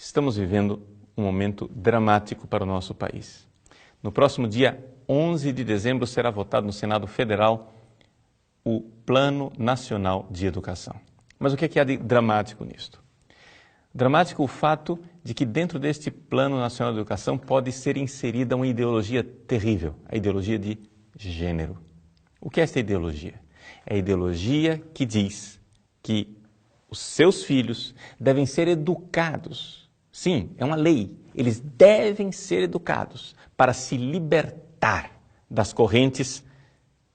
Estamos vivendo um momento dramático para o nosso país. No próximo dia 11 de dezembro será votado no Senado Federal o Plano Nacional de Educação. Mas o que é de dramático nisto? Dramático o fato de que dentro deste Plano Nacional de Educação pode ser inserida uma ideologia terrível, a ideologia de gênero. O que é esta ideologia? É a ideologia que diz que os seus filhos devem ser educados. Sim, é uma lei. Eles devem ser educados para se libertar das correntes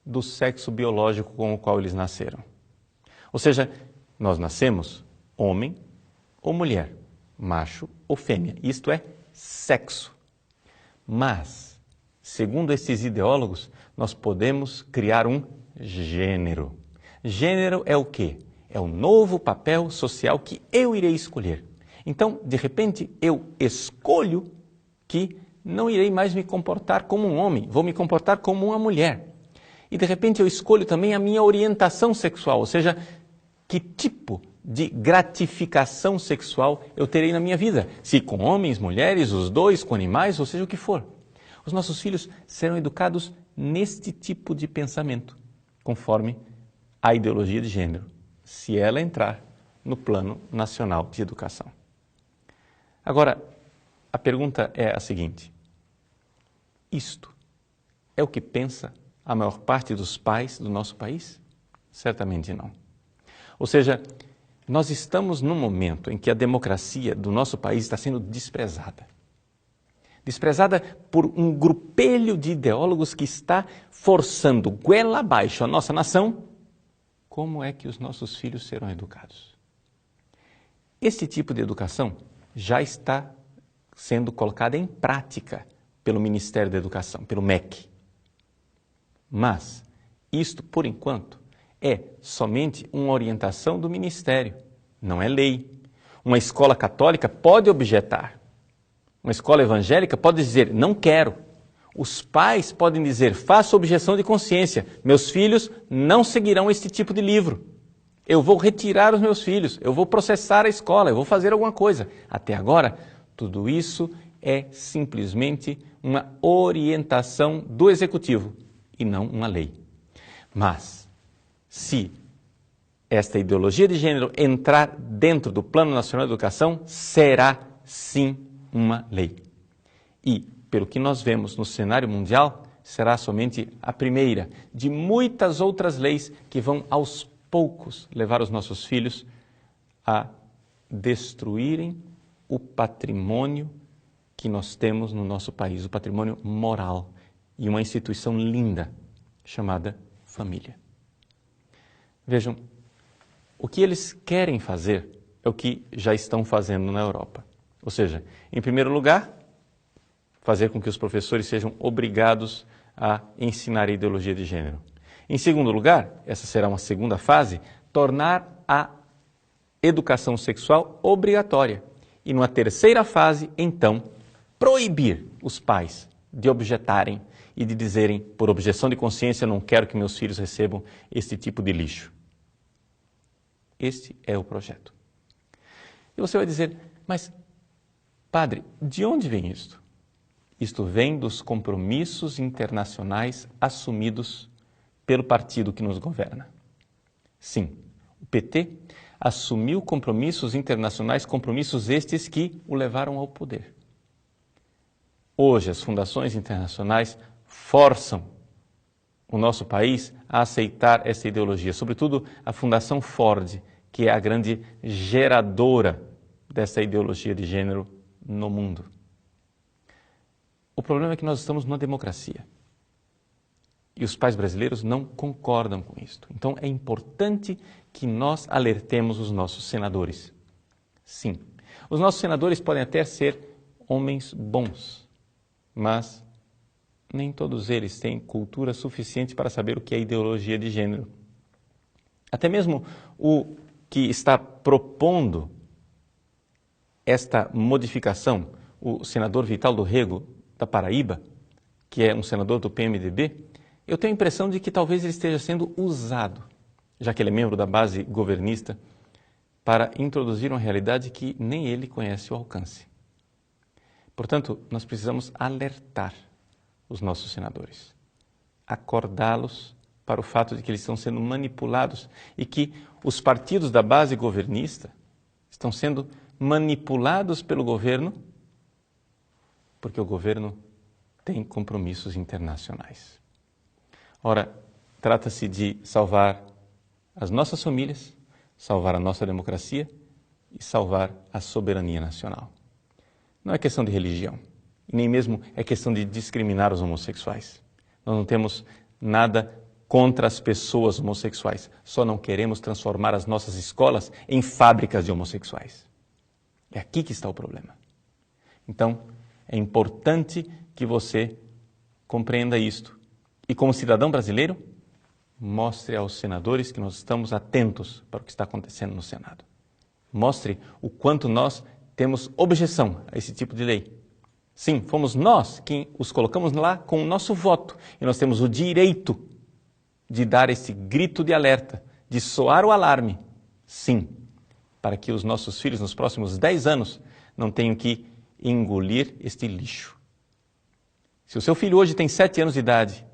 do sexo biológico com o qual eles nasceram. Ou seja, nós nascemos homem ou mulher, macho ou fêmea. Isto é sexo. Mas, segundo esses ideólogos, nós podemos criar um gênero. Gênero é o quê? É o novo papel social que eu irei escolher. Então, de repente, eu escolho que não irei mais me comportar como um homem, vou me comportar como uma mulher. E, de repente, eu escolho também a minha orientação sexual, ou seja, que tipo de gratificação sexual eu terei na minha vida. Se com homens, mulheres, os dois, com animais, ou seja, o que for. Os nossos filhos serão educados neste tipo de pensamento, conforme a ideologia de gênero, se ela entrar no Plano Nacional de Educação. Agora, a pergunta é a seguinte: isto é o que pensa a maior parte dos pais do nosso país? Certamente não. Ou seja, nós estamos num momento em que a democracia do nosso país está sendo desprezada. Desprezada por um grupelho de ideólogos que está forçando goela abaixo a nossa nação. Como é que os nossos filhos serão educados? Este tipo de educação já está sendo colocada em prática pelo Ministério da Educação, pelo MEC. Mas isto, por enquanto, é somente uma orientação do Ministério, não é lei. Uma escola católica pode objetar. Uma escola evangélica pode dizer, não quero. Os pais podem dizer, faço objeção de consciência, meus filhos não seguirão este tipo de livro. Eu vou retirar os meus filhos, eu vou processar a escola, eu vou fazer alguma coisa. Até agora, tudo isso é simplesmente uma orientação do Executivo e não uma lei. Mas, se esta ideologia de gênero entrar dentro do Plano Nacional de Educação, será sim uma lei. E, pelo que nós vemos no cenário mundial, será somente a primeira de muitas outras leis que vão aos poucos levar os nossos filhos a destruírem o patrimônio que nós temos no nosso país, o patrimônio moral e uma instituição linda chamada família. Vejam, o que eles querem fazer é o que já estão fazendo na Europa. Ou seja, em primeiro lugar, fazer com que os professores sejam obrigados a ensinar a ideologia de gênero. Em segundo lugar, essa será uma segunda fase, tornar a educação sexual obrigatória. E numa terceira fase, então, proibir os pais de objetarem e de dizerem, por objeção de consciência, não quero que meus filhos recebam este tipo de lixo. Este é o projeto. E você vai dizer, mas, padre, de onde vem isto? Isto vem dos compromissos internacionais assumidos pelo partido que nos governa. Sim, o PT assumiu compromissos internacionais, compromissos estes que o levaram ao poder. Hoje, as fundações internacionais forçam o nosso país a aceitar essa ideologia, sobretudo a Fundação Ford, que é a grande geradora dessa ideologia de gênero no mundo. O problema é que nós estamos numa democracia. E os pais brasileiros não concordam com isto. Então, é importante que nós alertemos os nossos senadores. Sim, os nossos senadores podem até ser homens bons, mas nem todos eles têm cultura suficiente para saber o que é ideologia de gênero. Até mesmo o que está propondo esta modificação, o senador Vital do Rego, da Paraíba, que é um senador do PMDB, eu tenho a impressão de que talvez ele esteja sendo usado, já que ele é membro da base governista, para introduzir uma realidade que nem ele conhece o alcance. Portanto, nós precisamos alertar os nossos senadores, acordá-los para o fato de que eles estão sendo manipulados e que os partidos da base governista estão sendo manipulados pelo governo porque o governo tem compromissos internacionais. Ora, trata-se de salvar as nossas famílias, salvar a nossa democracia e salvar a soberania nacional. Não é questão de religião, e nem mesmo é questão de discriminar os homossexuais. Nós não temos nada contra as pessoas homossexuais, só não queremos transformar as nossas escolas em fábricas de homossexuais. É aqui que está o problema. Então, é importante que você compreenda isto e, como cidadão brasileiro, mostre aos senadores que nós estamos atentos para o que está acontecendo no Senado. Mostre o quanto nós temos objeção a esse tipo de lei. Sim, fomos nós quem os colocamos lá com o nosso voto e nós temos o direito de dar esse grito de alerta, de soar o alarme. Sim, para que os nossos filhos nos próximos 10 anos não tenham que engolir este lixo. Se o seu filho hoje tem 7 anos de idade,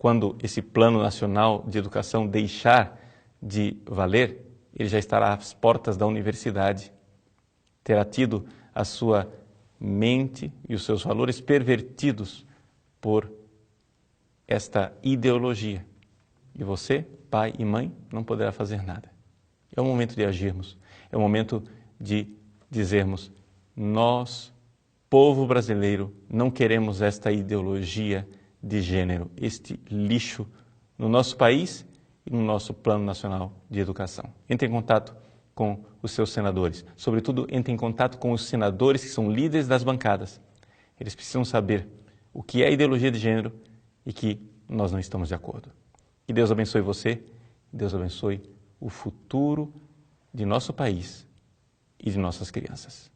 quando esse Plano Nacional de Educação deixar de valer, ele já estará às portas da universidade. Terá tido a sua mente e os seus valores pervertidos por esta ideologia. E você, pai e mãe, não poderá fazer nada. É o momento de agirmos. É o momento de dizermos: nós, povo brasileiro, não queremos esta ideologia de gênero, este lixo no nosso país e no nosso Plano Nacional de Educação. Entre em contato com os seus senadores. Sobretudo, entre em contato com os senadores que são líderes das bancadas. Eles precisam saber o que é ideologia de gênero e que nós não estamos de acordo. Que Deus abençoe você, Deus abençoe o futuro de nosso país e de nossas crianças.